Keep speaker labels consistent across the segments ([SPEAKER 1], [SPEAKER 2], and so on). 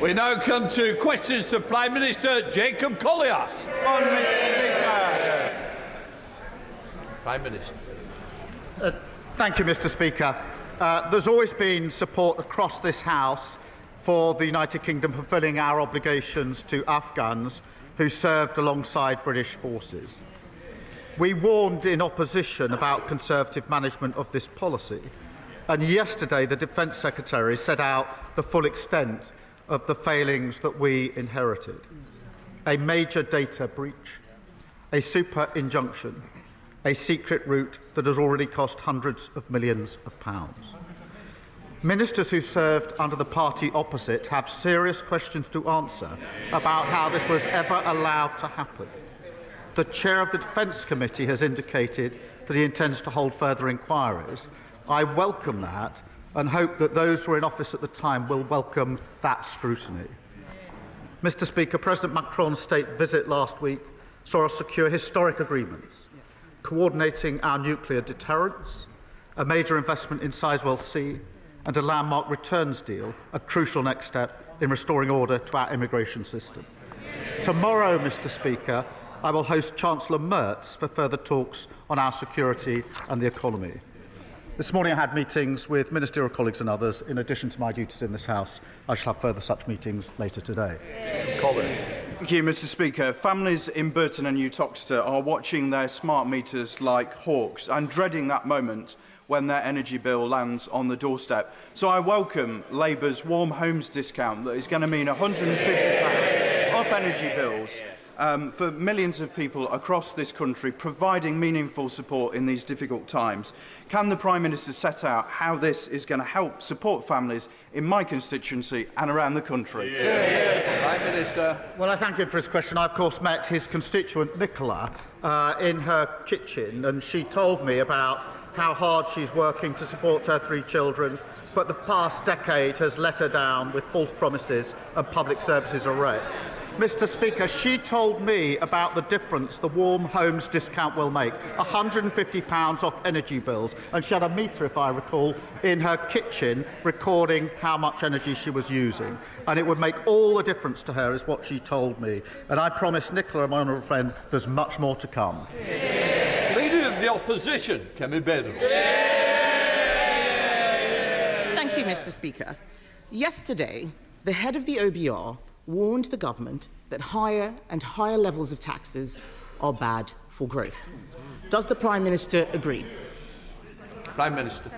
[SPEAKER 1] We now come to questions to Prime Minister Jacob Collier.
[SPEAKER 2] On, Mr. Speaker.
[SPEAKER 1] Prime Minister.
[SPEAKER 3] Thank you, Mr. Speaker. There's always been support across this House for the United Kingdom fulfilling our obligations to Afghans who served alongside British forces. We warned in opposition about Conservative management of this policy, and yesterday the Defence Secretary set out the full extent of the failings that we inherited. A major data breach, a super injunction, a secret route that has already cost hundreds of millions of pounds. Ministers who served under the party opposite have serious questions to answer about how this was ever allowed to happen. The chair of the Defence Committee has indicated that he intends to hold further inquiries. I welcome that and hope that those who were in office at the time will welcome that scrutiny. Mr. Speaker, President Macron's state visit last week saw us secure historic agreements, coordinating our nuclear deterrence, a major investment in Sizewell C, and a landmark returns deal, a crucial next step in restoring order to our immigration system. Tomorrow, Mr. Speaker, I will host Chancellor Merz for further talks on our security and the economy. This morning I had meetings with ministerial colleagues and others. In addition to my duties in this House, I shall have further such meetings later today.
[SPEAKER 2] Thank you, Mr. Speaker. Families in Burton and Uttoxeter are watching their smart meters like hawks and dreading that moment when their energy bill lands on the doorstep. So I welcome Labour's Warm Homes discount that is going to mean £150 off energy bills for millions of people across this country, providing meaningful support in these difficult times. Can the Prime Minister set out how this is going to help support families in my constituency and around the country?
[SPEAKER 1] Prime Minister.
[SPEAKER 3] Well, I thank him for his question. I, of course, met his constituent Nicola in her kitchen, and she told me about how hard she's working to support her 3 children, but the past decade has let her down with false promises and public services array. Mr. Speaker, she told me about the difference the Warm Homes discount will make, £150 off energy bills, and she had a meter, if I recall, in her kitchen recording how much energy she was using. And it would make all the difference to her, is what she told me. And I promise Nicola, my honourable friend, there's much more to come.
[SPEAKER 1] Leader of the Opposition, Kemi Badenoch.
[SPEAKER 4] Thank you, Mr. Speaker. Yesterday, the head of the OBR warned the government that higher and higher levels of taxes are bad for growth. Does the Prime Minister agree?
[SPEAKER 1] Prime Minister.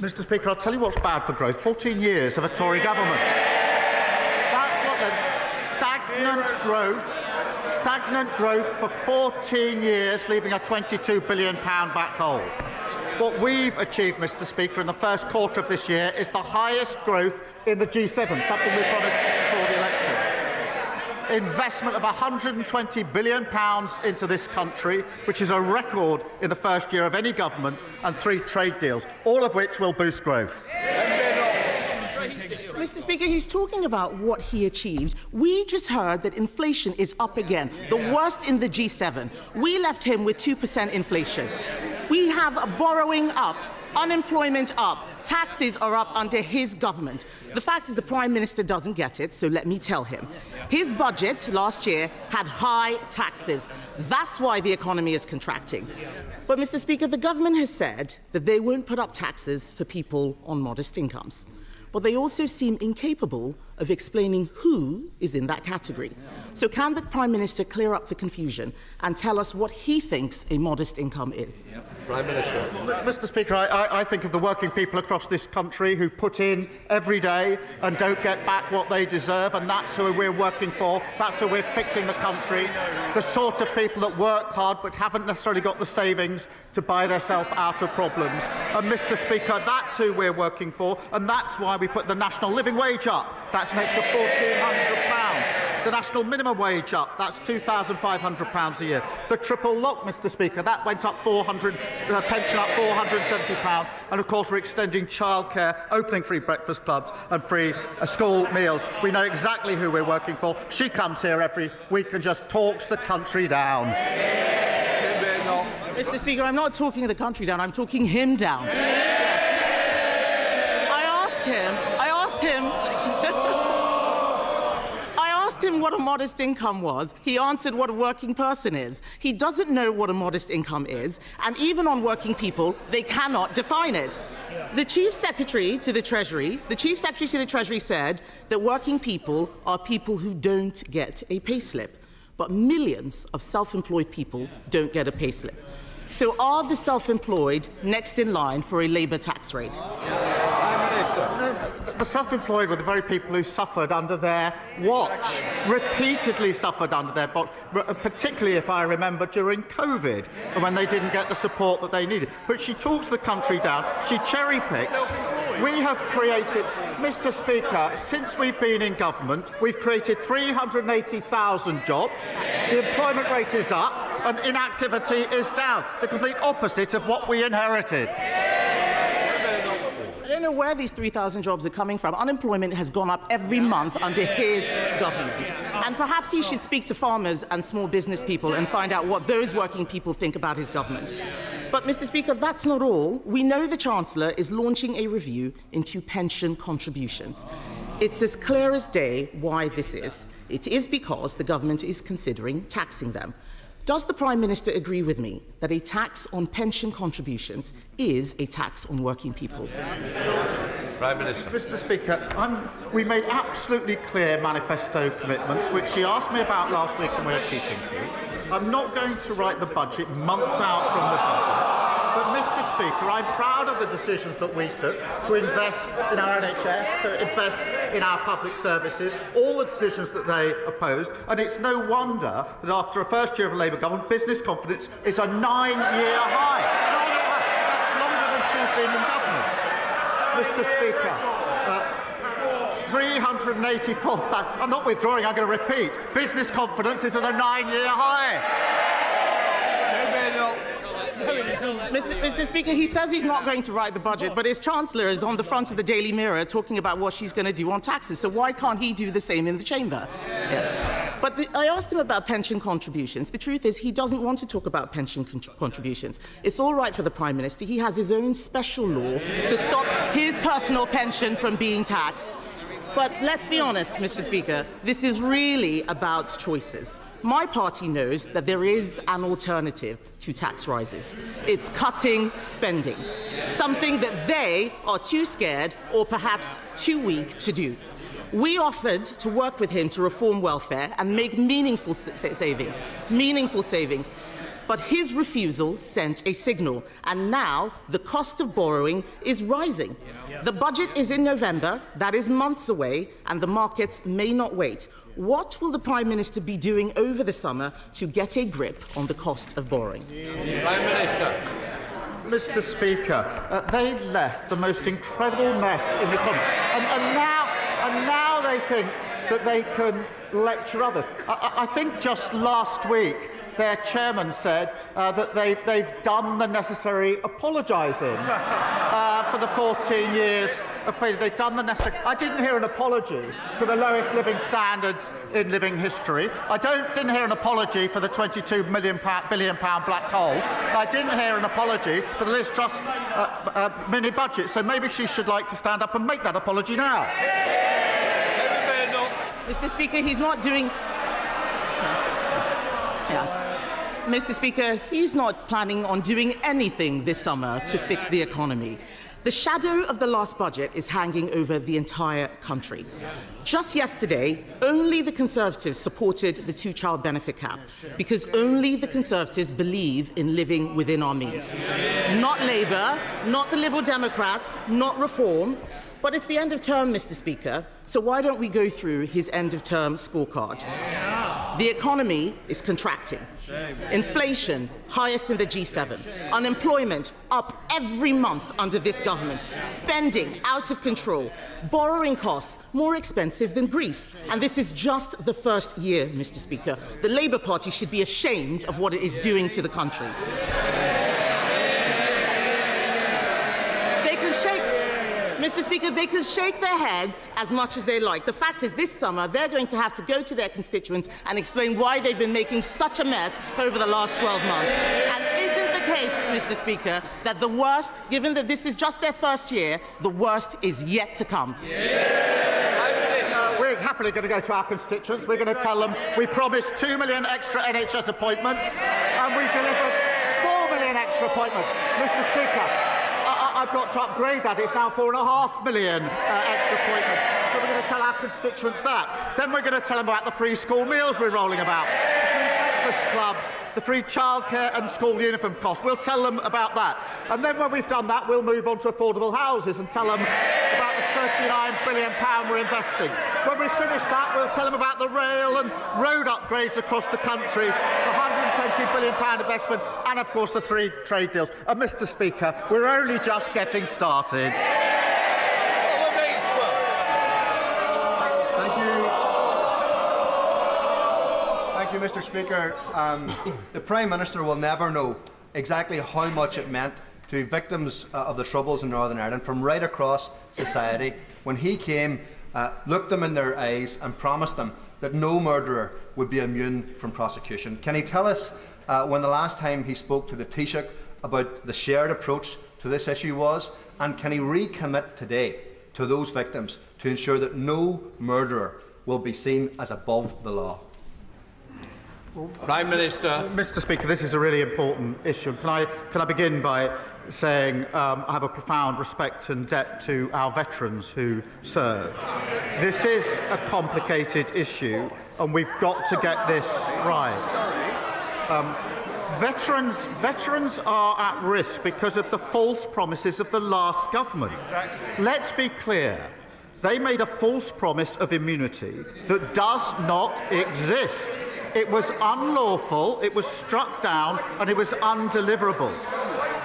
[SPEAKER 3] Mr. Speaker, I'll tell you what's bad for growth. 14 years of a Tory government. That's what the stagnant growth for 14 years, leaving a £22 billion black hole. What we've achieved, Mr. Speaker, in the first quarter of this year is the highest growth in the G7, something we promised before the election. Investment of £120 billion into this country, which is a record in the first year of any government, and 3 trade deals, all of which will boost growth.
[SPEAKER 4] Mr. Speaker, he's talking about what he achieved. We just heard that inflation is up again, the worst in the G7. We left him with 2% inflation. We have borrowing up, unemployment up, taxes are up under his government. The fact is the Prime Minister doesn't get it, so let me tell him. His budget last year had high taxes. That's why the economy is contracting. But, Mr. Speaker, the government has said that they won't put up taxes for people on modest incomes. But they also seem incapable of explaining who is in that category. So can the Prime Minister clear up the confusion and tell us what he thinks a modest income is?
[SPEAKER 1] Prime Minister.
[SPEAKER 3] Mr. Speaker, I think of the working people across this country who put in every day and don't get back what they deserve, and that's who we're working for. That's who we're fixing the country. The sort of people that work hard but haven't necessarily got the savings to buy themselves out of problems. And, Mr. Speaker, that's who we're working for, and that's why we put the national living wage up. That's an extra £1,400. The national minimum wage up. That's £2,500 a year. The triple lock, Mr. Speaker, that went up pension up £470. And, of course, we're extending childcare, opening free breakfast clubs and free school meals. We know exactly who we're working for. She comes here every week and just talks the country down.
[SPEAKER 4] Mr. Speaker, I'm not talking the country down. I'm talking him down. I asked him asked him what a modest income was. He answered what a working person is. He doesn't know what a modest income is, and even on working people, they cannot define it. The Chief Secretary to the Treasury said that working people are people who don't get a payslip, but millions of self-employed people don't get a payslip. So are the self-employed next in line for a Labour tax rate?
[SPEAKER 3] The self-employed were the very people who suffered under their watch, repeatedly suffered under their watch, particularly, if I remember, during COVID, and when they didn't get the support that they needed. But she talks the country down, she cherry-picks. We have created, Mr. Speaker, since we've been in government, we've created 380,000 jobs, the employment rate is up, and inactivity is down, the complete opposite of what we inherited.
[SPEAKER 4] I don't know where these 3,000 jobs are coming from. Unemployment has gone up every month under his government. And perhaps he should speak to farmers and small business people and find out what those working people think about his government. But, Mr. Speaker, that's not all. We know the Chancellor is launching a review into pension contributions. It's as clear as day why this is. It is because the government is considering taxing them. Does the Prime Minister agree with me that a tax on pension contributions is a tax on working people?
[SPEAKER 1] Prime Minister.
[SPEAKER 3] Mr. Speaker, we made absolutely clear manifesto commitments, which she asked me about last week and we're keeping to. I'm not going to write the budget months out from the budget. But, Mr. Speaker, I'm proud of the decisions that we took to invest in our NHS, to invest in our public services, all the decisions that they opposed. And it's no wonder that after a first year of a Labour government, business confidence is a 9-year high. That's longer than she's been in government. Mr. Speaker, 384,000. I'm not withdrawing, I'm going to repeat. Business confidence is at a 9-year high.
[SPEAKER 4] Mr. Speaker, he says he's not going to write the budget, but his Chancellor is on the front of the Daily Mirror talking about what she's going to do on taxes. So why can't he do the same in the Chamber? Yes. But I asked him about pension contributions. The truth is he doesn't want to talk about pension contributions. It's all right for the Prime Minister. He has his own special law to stop his personal pension from being taxed. But let's be honest, Mr. Speaker, this is really about choices. My party knows that there is an alternative to tax rises. It's cutting spending, something that they are too scared or perhaps too weak to do. We offered to work with him to reform welfare and make meaningful savings. But his refusal sent a signal, and now the cost of borrowing is rising. The budget is in November, that is months away, and the markets may not wait. What will the Prime Minister be doing over the summer to get a grip on the cost of borrowing?
[SPEAKER 1] Prime Minister.
[SPEAKER 3] Mr. Speaker, they left the most incredible mess in the economy, and now they think that they can lecture others. I think just last week their chairman said that they've done the necessary apologising for the 14 years of failure. They've done the necessary. I didn't hear an apology for the lowest living standards in living history. I didn't hear an apology for the £22 billion black hole. I didn't hear an apology for the Liz Truss mini budget. So maybe she should like to stand up and make that apology now.
[SPEAKER 4] Mr. Speaker, he's not doing... Yes. Mr. Speaker, he's not planning on doing anything this summer to fix the economy. The shadow of the last budget is hanging over the entire country. Just yesterday, only the Conservatives supported the two-child benefit cap, because only the Conservatives believe in living within our means. Not Labour, not the Liberal Democrats, not Reform. But it's the end of term, Mr. Speaker, so why don't we go through his end-of-term scorecard? The economy is contracting. Inflation, highest in the G7. Unemployment, up every month under this government. Spending, out of control. Borrowing costs, more expensive than Greece. And this is just the first year, Mr. Speaker. The Labour Party should be ashamed of what it is doing to the country. Mr. Speaker, they can shake their heads as much as they like. The fact is, this summer, they're going to have to go to their constituents and explain why they've been making such a mess over the last 12 months. And isn't the case, Mr. Speaker, that the worst, given that this is just their first year, the worst is yet to come?
[SPEAKER 3] We're happy happily going to go to our constituents. We're going to tell them we promised 2 million extra NHS appointments and we delivered 4 million extra appointments. Mr. Speaker, I've got to upgrade that. It's now 4.5 million extra appointments. So we're going to tell our constituents that. Then we're going to tell them about the free school meals we're rolling about, the free breakfast clubs, the free childcare and school uniform costs. We'll tell them about that. And then when we've done that, we'll move on to affordable houses and tell them about the £39 billion we're investing. When we finish that, we'll tell them about the rail and road upgrades across the country, the £120 billion investment, and of course the 3 trade deals. And Mr. Speaker, we're only just getting started.
[SPEAKER 5] Thank you, Mr. Speaker. The Prime Minister will never know exactly how much it meant to victims of the Troubles in Northern Ireland from right across society when he came, looked them in their eyes and promised them that no murderer would be immune from prosecution. Can he tell us when the last time he spoke to the Taoiseach about the shared approach to this issue was, and can he recommit today to those victims to ensure that no murderer will be seen as above the law?
[SPEAKER 1] Prime Minister.
[SPEAKER 3] Mr. Speaker, this is a really important issue. Can I begin by saying I have a profound respect and debt to our veterans who served. This is a complicated issue, and we've got to get this right. Veterans are at risk because of the false promises of the last government. Let's be clear. They made a false promise of immunity that does not exist. It was unlawful, it was struck down, and it was undeliverable.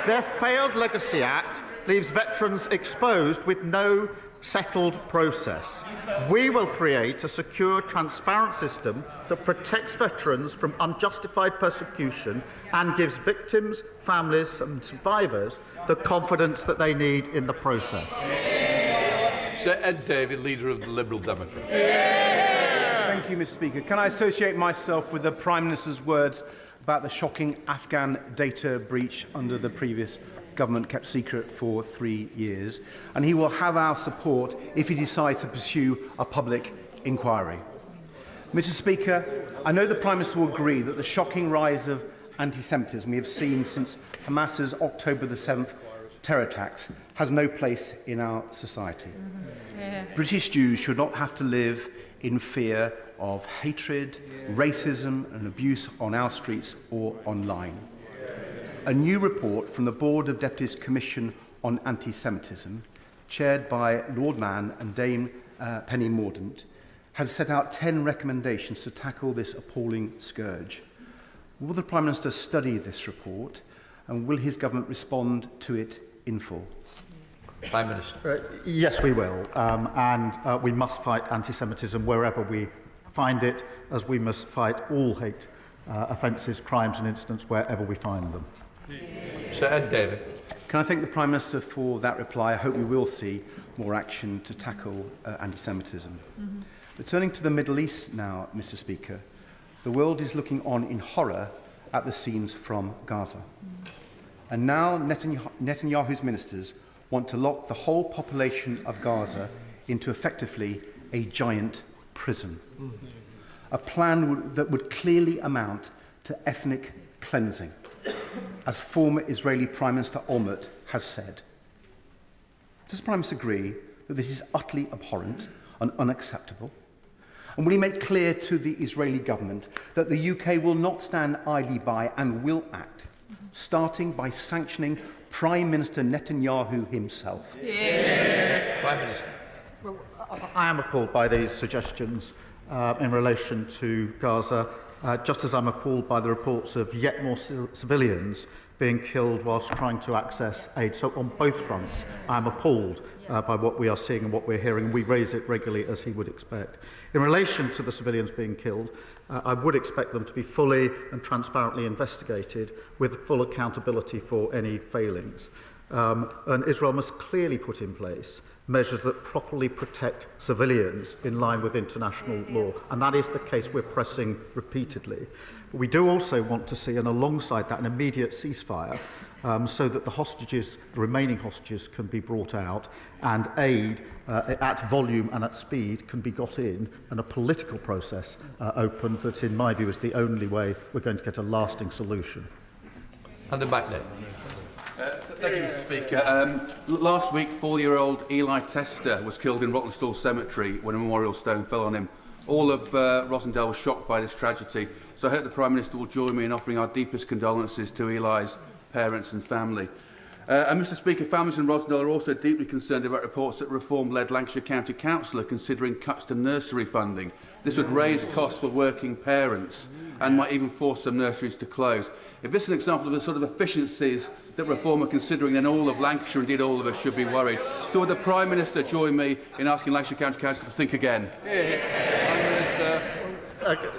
[SPEAKER 3] Their failed Legacy Act leaves veterans exposed with no settled process. We will create a secure, transparent system that protects veterans from unjustified persecution and gives victims, families and survivors the confidence that they need in the process.
[SPEAKER 1] Sir Ed David, Leader of the Liberal Democrats.
[SPEAKER 6] Thank you, Mr. Speaker. Can I associate myself with the Prime Minister's words about the shocking Afghan data breach under the previous government kept secret for 3 years? And he will have our support if he decides to pursue a public inquiry. Mr. Speaker, I know the Prime Minister will agree that the shocking rise of anti-Semitism we have seen since Hamas's October the 7th terror attacks has no place in our society. British Jews should not have to live in fear of hatred, racism and abuse on our streets or online. A new report from the Board of Deputies Commission on Anti-Semitism, chaired by Lord Mann and Dame Penny Mordaunt, has set out 10 recommendations to tackle this appalling scourge. Will the Prime Minister study this report, and will his government respond to it in full?
[SPEAKER 1] Prime Minister.
[SPEAKER 3] Yes, we will, and we must fight anti-Semitism wherever we find it, as we must fight all hate offences, crimes and incidents wherever we find them.
[SPEAKER 1] Sir Ed David.
[SPEAKER 6] Can I thank the Prime Minister for that reply? I hope we will see more action to tackle anti-Semitism. But turning to the Middle East now, Mr. Speaker, the world is looking on in horror at the scenes from Gaza. And now Netanyahu's ministers want to lock the whole population of Gaza into effectively a giant prison. A plan that would clearly amount to ethnic cleansing, as former Israeli Prime Minister Olmert has said. Does the Prime Minister agree that this is utterly abhorrent and unacceptable? And will he make clear to the Israeli government that the UK will not stand idly by and will act, starting by sanctioning Prime Minister Netanyahu himself?
[SPEAKER 1] Prime Minister.
[SPEAKER 3] Well, I am appalled by these suggestions in relation to Gaza, just as I'm appalled by the reports of yet more civilians being killed whilst trying to access aid. So on both fronts, I'm appalled by what we are seeing and what we're hearing. We raise it regularly, as he would expect. In relation to the civilians being killed, I would expect them to be fully and transparently investigated with full accountability for any failings. And Israel must clearly put in place measures that properly protect civilians in line with international law. And that is the case we're pressing repeatedly. But we do also want to see, and alongside that, an immediate ceasefire so that the remaining hostages can be brought out, and aid at volume and at speed can be got in, and a political process opened that, in my view, is the only way we're going to get a lasting solution.
[SPEAKER 1] And the back there.
[SPEAKER 7] Thank you, Mr. Speaker. Last week, 4-year-old Eli Tester was killed in Rottenstall Cemetery when a memorial stone fell on him. All of Rosendale was shocked by this tragedy, so I hope the Prime Minister will join me in offering our deepest condolences to Eli's parents and family. And Mr. Speaker, families in Rosendale are also deeply concerned about reports that Reform-led Lancashire County Council are considering cuts to nursery funding. This would raise costs for working parents and might even force some nurseries to close. If this is an example of the sort of efficiencies that Reform are considering, then all of Lancashire, indeed all of us, should be worried. So would the Prime Minister join me in asking Lancashire County Council to think again?
[SPEAKER 1] Prime Minister.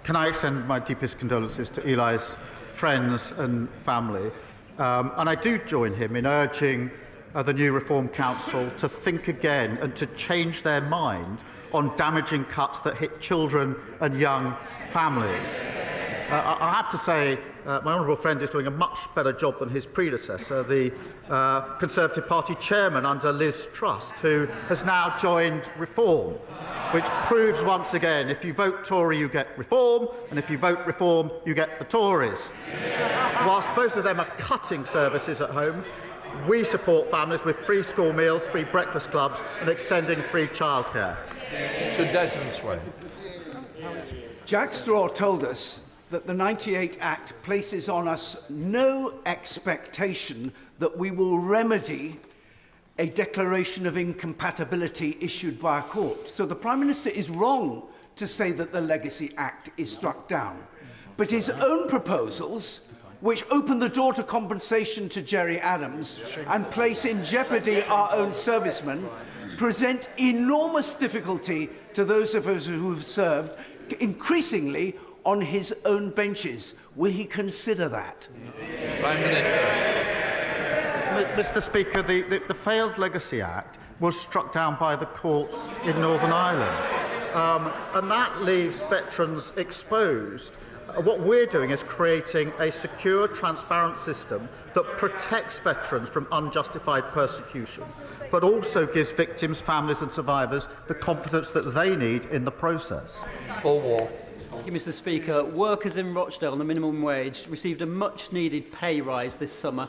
[SPEAKER 3] Can I extend my deepest condolences to Eli's friends and family? And I do join him in urging the new Reform Council to think again and to change their mind on damaging cuts that hit children and young families. I have to say, my honourable friend is doing a much better job than his predecessor, the Conservative Party chairman under Liz Truss, who has now joined Reform, which proves once again, if you vote Tory, you get Reform, and if you vote Reform, you get the Tories. Whilst both of them are cutting services at home, we support families with free school meals, free breakfast clubs, and extending free childcare.
[SPEAKER 1] Sir Desmond Sway.
[SPEAKER 8] Jack Straw told us that the 98 Act places on us no expectation that we will remedy a declaration of incompatibility issued by a court. So the Prime Minister is wrong to say that the Legacy Act is struck down. But his own proposals, which open the door to compensation to Gerry Adams and place in jeopardy our own servicemen, present enormous difficulty to those of us who have served, increasingly on his own benches. Will he consider that?
[SPEAKER 1] Prime Minister.
[SPEAKER 3] Mr. Speaker, the failed Legacy Act was struck down by the courts in Northern Ireland, and that leaves veterans exposed. What we're doing is creating a secure, transparent system that protects veterans from unjustified persecution, but also gives victims, families and survivors the confidence that they need in the process.
[SPEAKER 1] All war.
[SPEAKER 9] Thank you, Mr. Speaker. Workers in Rochdale on the minimum wage received a much-needed pay rise this summer,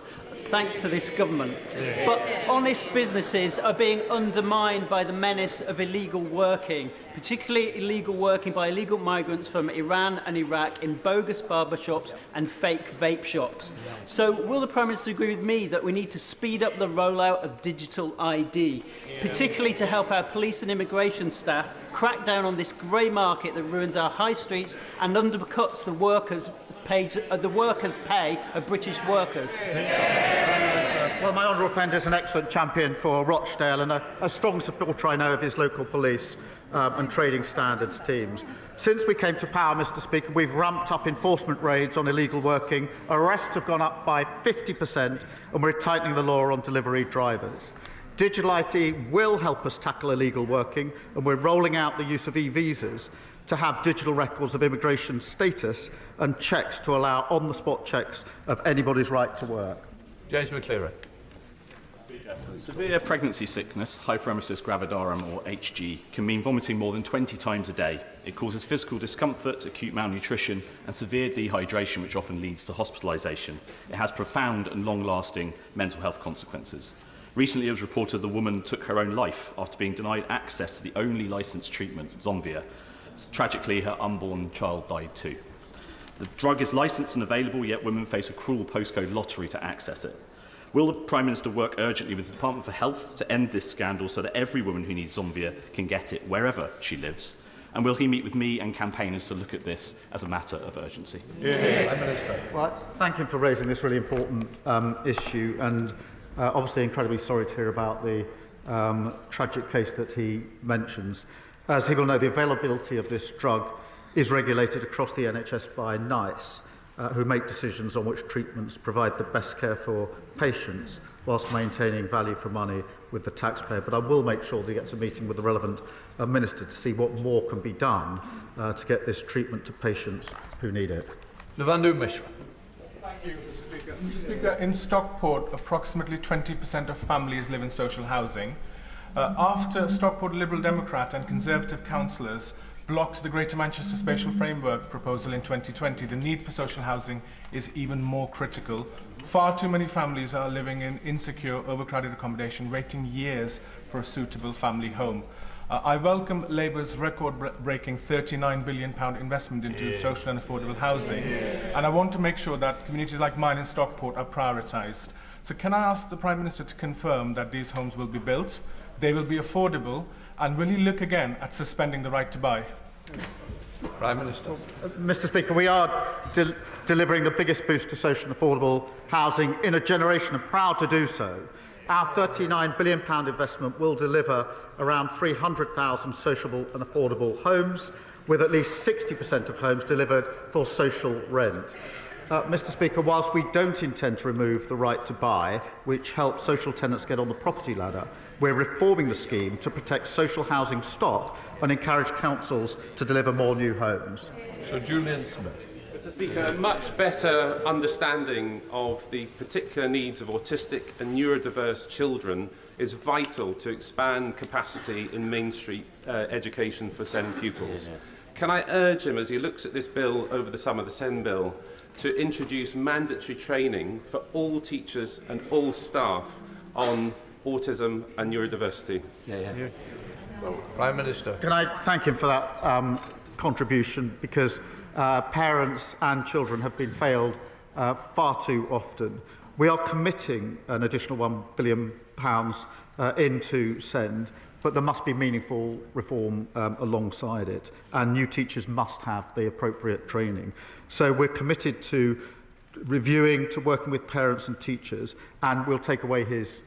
[SPEAKER 9] thanks to this government. But honest businesses are being undermined by the menace of illegal working, particularly illegal working by illegal migrants from Iran and Iraq in bogus barber shops and fake vape shops. So will the Prime Minister agree with me that we need to speed up the rollout of digital ID, particularly to help our police and immigration staff crack down on this grey market that ruins our high streets and undercuts the workers' pay of British workers?
[SPEAKER 3] Well, my honourable friend is an excellent champion for Rochdale and a strong supporter, I know, of his local police and trading standards teams. Since we came to power, Mr. Speaker, we've ramped up enforcement raids on illegal working. Arrests have gone up by 50%, and we're tightening the law on delivery drivers. Digital ID will help us tackle illegal working, and we're rolling out the use of e-visas to have digital records of immigration status and checks to allow on-the-spot checks of anybody's right to work.
[SPEAKER 1] James McCleary.
[SPEAKER 10] Severe pregnancy sickness, hyperemesis gravidarum or HG, can mean vomiting more than 20 times a day. It causes physical discomfort, acute malnutrition and severe dehydration, which often leads to hospitalisation. It has profound and long-lasting mental health consequences. Recently, it was reported the woman took her own life after being denied access to the only licensed treatment, Zomvia. Tragically, her unborn child died too. The drug is licensed and available, yet women face a cruel postcode lottery to access it. Will the Prime Minister work urgently with the Department for Health to end this scandal so that every woman who needs Zomvia can get it wherever she lives? And will he meet with me and campaigners to look at this as a matter of urgency?
[SPEAKER 1] Prime Minister.
[SPEAKER 3] Well, thank him for raising this really important issue, and obviously incredibly sorry to hear about the tragic case that he mentions. As he will know, the availability of this drug is regulated across the NHS by NICE, who make decisions on which treatments provide the best care for patients whilst maintaining value for money with the taxpayer. But I will make sure that he gets a meeting with the relevant minister to see what more can be done to get this treatment to patients who need it.
[SPEAKER 1] Lavandu Mishra.
[SPEAKER 11] Thank you, Mr. Speaker. Mr. Speaker, in Stockport, approximately 20% of families live in social housing. After Stockport Liberal Democrat and Conservative councillors blocked the Greater Manchester Spatial Framework proposal in 2020, the need for social housing is even more critical. Far too many families are living in insecure, overcrowded accommodation, waiting years for a suitable family home. I welcome Labour's record-breaking £39 billion investment into social and affordable housing, and I want to make sure that communities like mine in Stockport are prioritised. So can I ask the Prime Minister to confirm that these homes will be built, they will be affordable, and will he look again at suspending the right to buy?
[SPEAKER 1] Prime Minister.
[SPEAKER 3] Mr. Speaker, we are delivering the biggest boost to social and affordable housing in a generation, and proud to do so. Our £39 billion investment will deliver around 300,000 sociable and affordable homes, with at least 60% of homes delivered for social rent. Mr. Speaker, whilst we don't intend to remove the right to buy, which helps social tenants get on the property ladder, we're reforming the scheme to protect social housing stock and encourage councils to deliver more new homes.
[SPEAKER 1] Sir Julian Smith.
[SPEAKER 12] Mr. Speaker, a much better understanding of the particular needs of autistic and neurodiverse children is vital to expand capacity in mainstream education for SEND pupils. Can I urge him, as he looks at this bill over the summer, the SEND bill, to introduce mandatory training for all teachers and all staff on autism and neurodiversity?
[SPEAKER 1] Well, Prime Minister.
[SPEAKER 3] Can I thank him for that contribution, because parents and children have been failed far too often. We are committing an additional £1 billion into SEND, but there must be meaningful reform alongside it, and new teachers must have the appropriate training. So we're committed to reviewing, to working with parents and teachers, and we'll take away his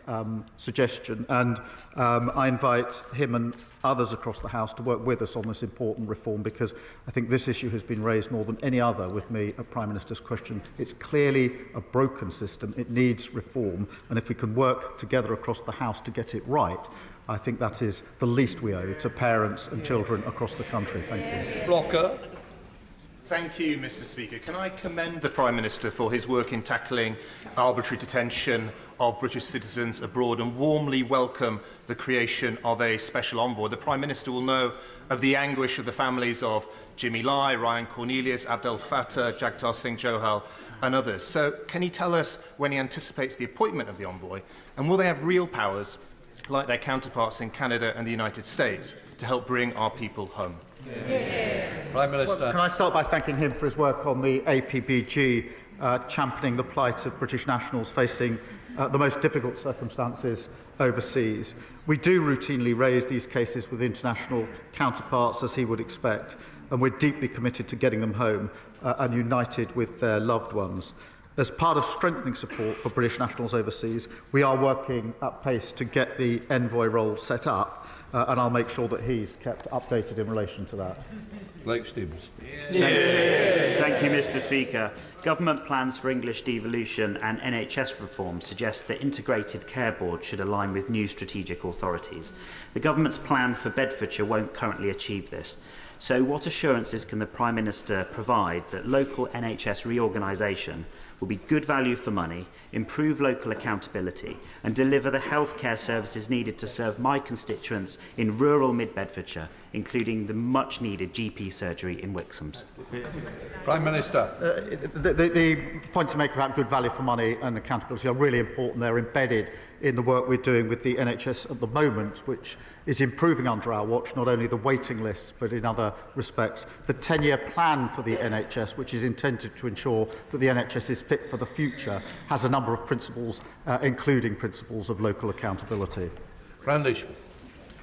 [SPEAKER 3] suggestion. And I invite him and others across the House to work with us on this important reform, because I think this issue has been raised more than any other with me at Prime Minister's question. It's clearly a broken system. It needs reform, and if we can work together across the House to get it right, I think that is the least we owe to parents and children across the country. Thank you.
[SPEAKER 1] Blocker.
[SPEAKER 13] Thank you, Mr. Speaker. Can I commend the Prime Minister for his work in tackling arbitrary detention of British citizens abroad and warmly welcome the creation of a special envoy. The Prime Minister will know of the anguish of the families of Jimmy Lai, Ryan Cornelius, Abdel Fattah, Jagtar Singh Johal and others. So can he tell us when he anticipates the appointment of the envoy, and will they have real powers like their counterparts in Canada and the United States to help bring our people home?
[SPEAKER 1] Prime Minister.
[SPEAKER 3] Well, can I start by thanking him for his work on the APBG, championing the plight of British nationals facing the most difficult circumstances overseas. We do routinely raise these cases with international counterparts, as he would expect, and we're deeply committed to getting them home and united with their loved ones. As part of strengthening support for British nationals overseas, we are working at pace to get the envoy role set up, and I'll make sure that he's kept updated in relation to that.
[SPEAKER 1] Blake Stevens.
[SPEAKER 14] Thank you, Mr. Speaker. Government plans for English devolution and NHS reform suggest that integrated care boards should align with new strategic authorities. The government's plan for Bedfordshire won't currently achieve this. So what assurances can the Prime Minister provide that local NHS reorganisation will be good value for money, improve local accountability and deliver the healthcare services needed to serve my constituents in rural mid-Bedfordshire, including the much-needed GP surgery in Wixhams?
[SPEAKER 1] Prime Minister.
[SPEAKER 3] The points to make about good value for money and accountability are really important. They're embedded in the work we're doing with the NHS at the moment, which is improving under our watch, not only the waiting lists, but in other respects. The 10-year plan for the NHS, which is intended to ensure that the NHS is fit for the future, has a number of principles, including principles of local accountability.
[SPEAKER 1] Brandish.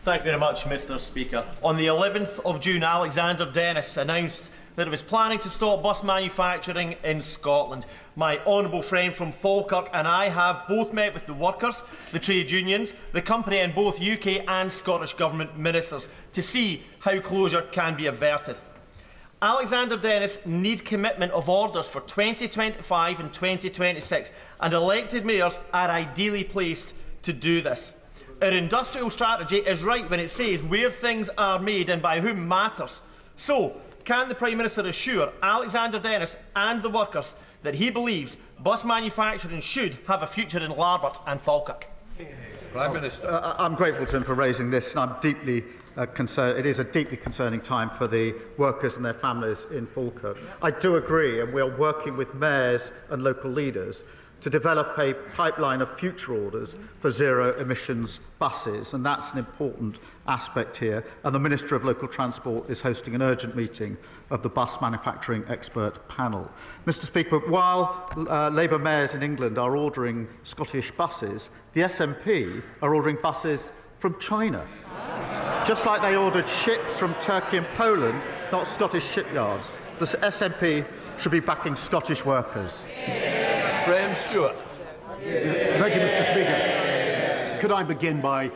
[SPEAKER 15] Thank you very much, Mr. Speaker. On the 11th of June, Alexander Dennis announced that it was planning to stop bus manufacturing in Scotland. My honourable friend from Falkirk and I have both met with the workers, the trade unions, the company and both UK and Scottish Government ministers to see how closure can be averted. Alexander Dennis needs commitment of orders for 2025 and 2026, and elected mayors are ideally placed to do this. Our industrial strategy is right when it says where things are made and by whom matters. So, can the Prime Minister assure Alexander Dennis and the workers that he believes bus manufacturing should have a future in Larbert and Falkirk?
[SPEAKER 1] Prime Minister.
[SPEAKER 3] I'm grateful to him for raising this, and I'm deeply concerned. It is a deeply concerning time for the workers and their families in Falkirk. I do agree, and we are working with mayors and local leaders to develop a pipeline of future orders for zero-emissions buses, and that's an important aspect here. And the Minister of Local Transport is hosting an urgent meeting of the bus manufacturing expert panel. Mr. Speaker, while Labour mayors in England are ordering Scottish buses, the SNP are ordering buses from China. Just like they ordered ships from Turkey and Poland, not Scottish shipyards. The SNP should be backing Scottish workers.
[SPEAKER 1] Graham Stewart.
[SPEAKER 16] Thank you, Mr. Speaker. Could I begin by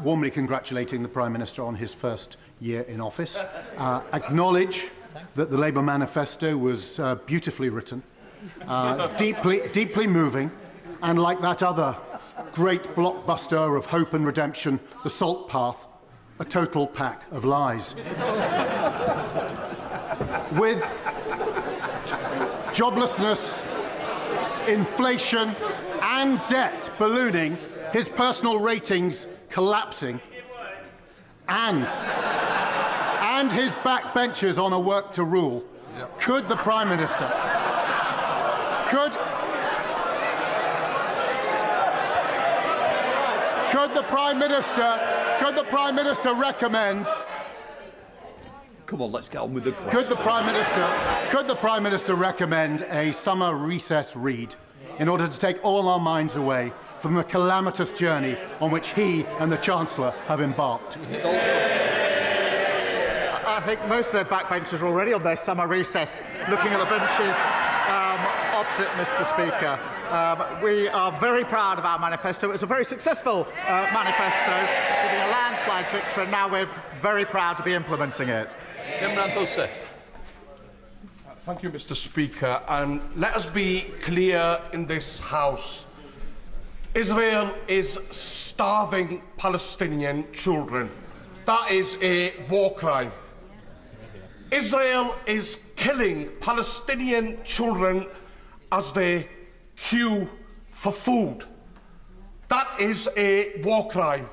[SPEAKER 16] warmly congratulating the Prime Minister on his first year in office, acknowledge that the Labour Manifesto was beautifully written, deeply moving, and like that other great blockbuster of hope and redemption, The Salt Path, a total pack of lies. With joblessness, inflation and debt ballooning, his personal ratings collapsing, and his backbenchers on a work to rule, could the Prime Minister recommend?
[SPEAKER 1] Come on, let's get on with the question.
[SPEAKER 16] Could the Prime Minister recommend a summer recess read in order to take all our minds away from the calamitous journey on which he and the Chancellor have embarked?
[SPEAKER 3] I think most of their backbenchers are already on their summer recess, looking at the benches opposite, Mr. Speaker. We are very proud of our manifesto. It was a very successful manifesto, giving a landslide victory, and now we're very proud to be implementing it.
[SPEAKER 17] Thank you, Mr. Speaker. And let us be clear in this House. Israel is starving Palestinian children. That is a war crime. Israel is killing Palestinian children as they queue for food. That is a war crime.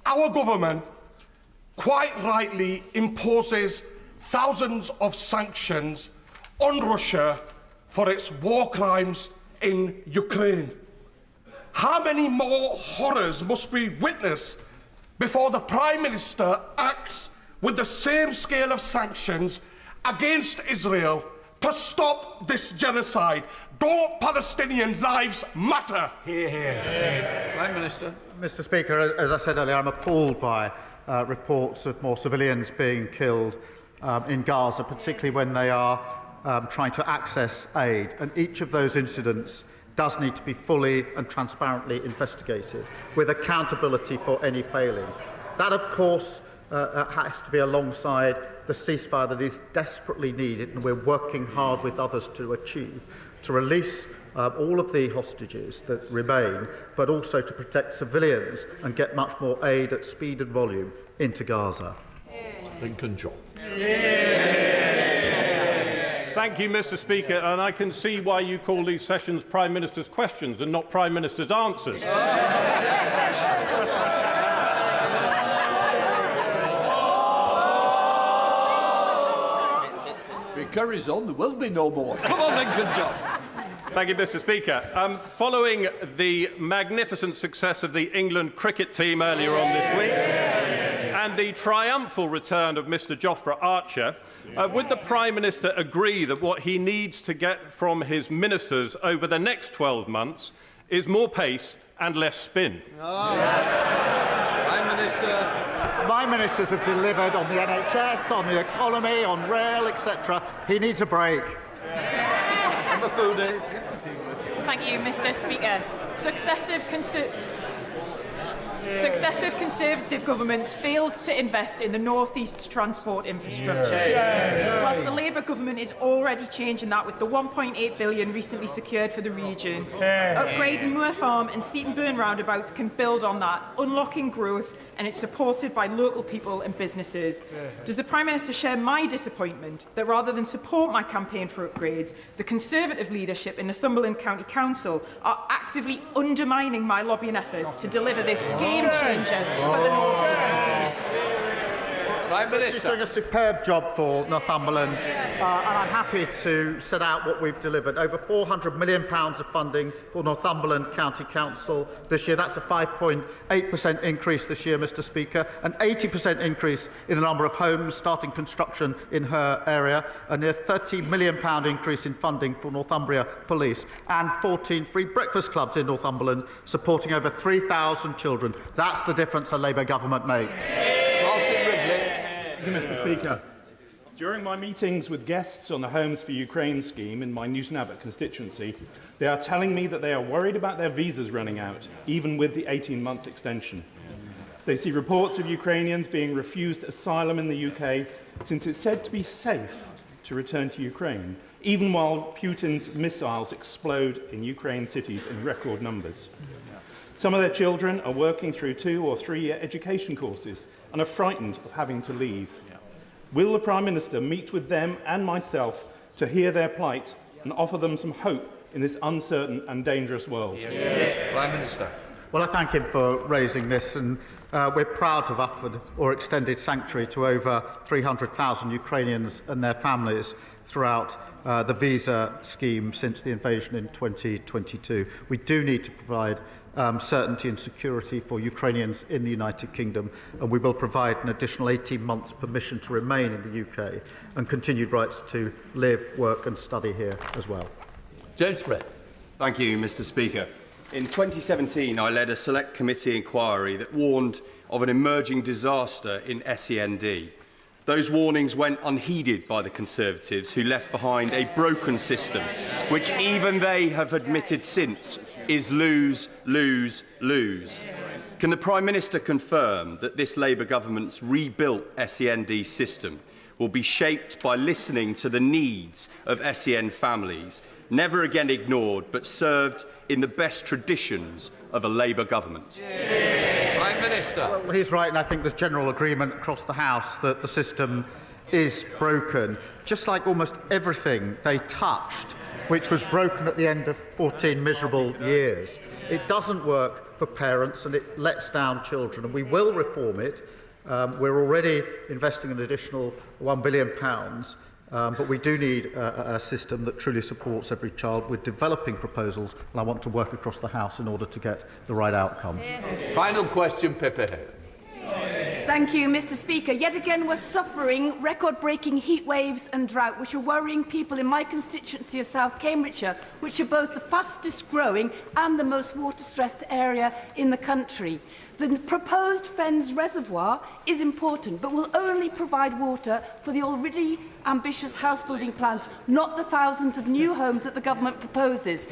[SPEAKER 17] Our government quite rightly imposes thousands of sanctions on Russia for its war crimes in Ukraine. How many more horrors must we witness before the Prime Minister acts with the same scale of sanctions against Israel to stop this genocide? Don't Palestinian lives matter?
[SPEAKER 1] Hear, hear. Prime Minister.
[SPEAKER 3] Mr. Speaker, as I said earlier, I'm appalled by reports of more civilians being killed in Gaza, particularly when they are trying to access aid. And each of those incidents does need to be fully and transparently investigated, with accountability for any failing. That, of course, has to be alongside the ceasefire that is desperately needed, and we're working hard with others to achieve, to release all of the hostages that remain, but also to protect civilians and get much more aid at speed and volume into Gaza.
[SPEAKER 1] Lincoln John.
[SPEAKER 18] Thank you, Mr. Speaker, and I can see why you call these sessions Prime Minister's questions and not Prime Minister's answers.
[SPEAKER 1] If it carries on, there will be no more. Come on, Lincoln John.
[SPEAKER 18] Thank you, Mr. Speaker. Following the magnificent success of the England cricket team earlier on this week, and the triumphal return of Mr. Jofra Archer, would the Prime Minister agree that what he needs to get from his ministers over the next 12 months is more pace and less spin?
[SPEAKER 1] Prime Minister.
[SPEAKER 3] My ministers have delivered on the NHS, on the economy, on rail, etc. He needs a break.
[SPEAKER 19] Thank you, Mr. Speaker. Successive Successive Conservative governments failed to invest in the North East transport infrastructure, whilst the Labour government is already changing that with the £1.8 billion recently secured for the region. Upgrading Moor Farm and Seaton Burn roundabouts can build on that, unlocking growth, and it's supported by local people and businesses. Does the Prime Minister share my disappointment that rather than support my campaign for upgrades, the Conservative leadership in Northumberland County Council are actively undermining my lobbying efforts to deliver this game changer for the North East?
[SPEAKER 3] Prime Minister. She's doing a superb job for Northumberland, and I'm happy to set out what we've delivered. Over £400 million of funding for Northumberland County Council this year. That's a 5.8% increase this year, Mr. Speaker, an 80% increase in the number of homes starting construction in her area, a near £30 million increase in funding for Northumbria Police, and 14 free breakfast clubs in Northumberland, supporting over 3,000 children. That's the difference a Labour government makes.
[SPEAKER 20] Thank you, Mr. Speaker. During my meetings with guests on the Homes for Ukraine scheme in my Newton Abbot constituency, they are telling me that they are worried about their visas running out, even with the 18-month extension. They see reports of Ukrainians being refused asylum in the UK since it's said to be safe to return to Ukraine, even while Putin's missiles explode in Ukraine cities in record numbers. Some of their children are working through 2- or 3-year education courses and are frightened of having to leave. Will the Prime Minister meet with them and myself to hear their plight and offer them some hope in this uncertain and dangerous world?
[SPEAKER 1] Prime Minister.
[SPEAKER 3] Well, I thank him for raising this, and we're proud to have offered or extended sanctuary to over 300,000 Ukrainians and their families throughout the visa scheme since the invasion in 2022. We do need to provide certainty and security for Ukrainians in the United Kingdom, and we will provide an additional 18 months permission to remain in the UK and continued rights to live, work and study here as well.
[SPEAKER 1] James Brett.
[SPEAKER 21] Thank you, Mr. Speaker. In 2017, I led a select committee inquiry that warned of an emerging disaster in SEND. Those warnings went unheeded by the Conservatives, who left behind a broken system, which even they have admitted since is lose, lose, lose. Can the Prime Minister confirm that this Labour government's rebuilt SEND system will be shaped by listening to the needs of SEN families, never again ignored, but served in the best traditions of a Labour government?
[SPEAKER 1] Prime Minister.
[SPEAKER 3] Well, he's right, and I think there's general agreement across the House that the system is broken, just like almost everything they touched, which was broken at the end of 14 miserable years. It doesn't work for parents, and it lets down children, and we will reform it. We're already investing an additional £1 billion, but we do need a system that truly supports every child. We're developing proposals, and I want to work across the House in order to get the right outcome.
[SPEAKER 1] Final question, Pepe.
[SPEAKER 22] Thank you, Mr. Speaker. Yet again, we're suffering record-breaking heat waves and drought, which are worrying people in my constituency of South Cambridgeshire, which are both the fastest-growing and the most water-stressed area in the country. The proposed Fens Reservoir is important, but will only provide water for the already ambitious house-building plans, not the thousands of new homes that the government proposes.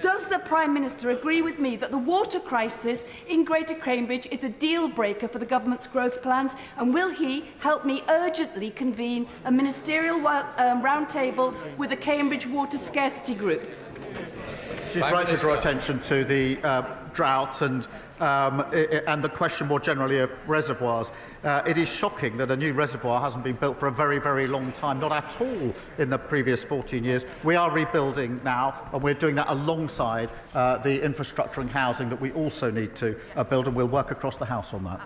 [SPEAKER 22] Does the Prime Minister agree with me that the water crisis in Greater Cambridge is a deal-breaker for the government's growth plans, and will he help me urgently convene a ministerial roundtable with the Cambridge Water Scarcity Group?
[SPEAKER 3] She's right to draw attention to the drought and the question more generally of reservoirs. It is shocking that a new reservoir hasn't been built for a very, very long time, not at all in the previous 14 years. We are rebuilding now, and we're doing that alongside the infrastructure and housing that we also need to build, and we'll work across the House on that.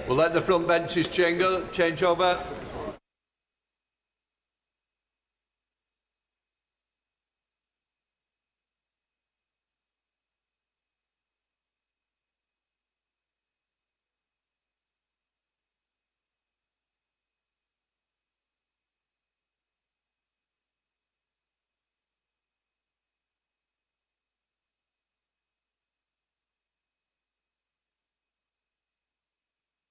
[SPEAKER 1] We'll let the front benches change over.